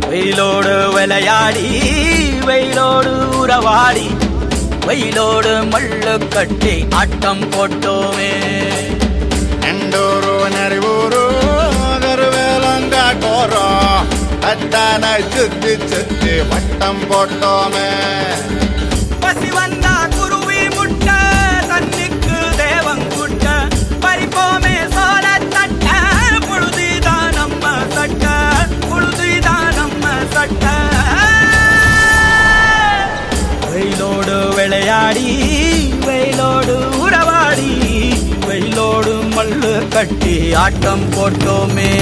வெயிலோடு விளையாடி வெயிலோடு உறவாடி வெயிலோடு மல்லு கட்டி ஆட்டம் போட்டோமே. எண்டூரு நெறிவூரு கருவேலங்காட்டோரோ அத்தான சுத்தி சுத்தி வட்டம் போட்டோமே. பசி வந்தா குருவி முட்ட தண்ணிக்கு தேவங்குட்ட பறிப்போமே சோழ தட்ட புழுதிதான் நம்ம சட்ட புழுதிதான் நம்ம சட்ட. வெயிலோடு விளையாடி வெயிலோடு உறவாடி வெயிலோடு மல்லு கட்டி ஆட்டம் போட்டோமே.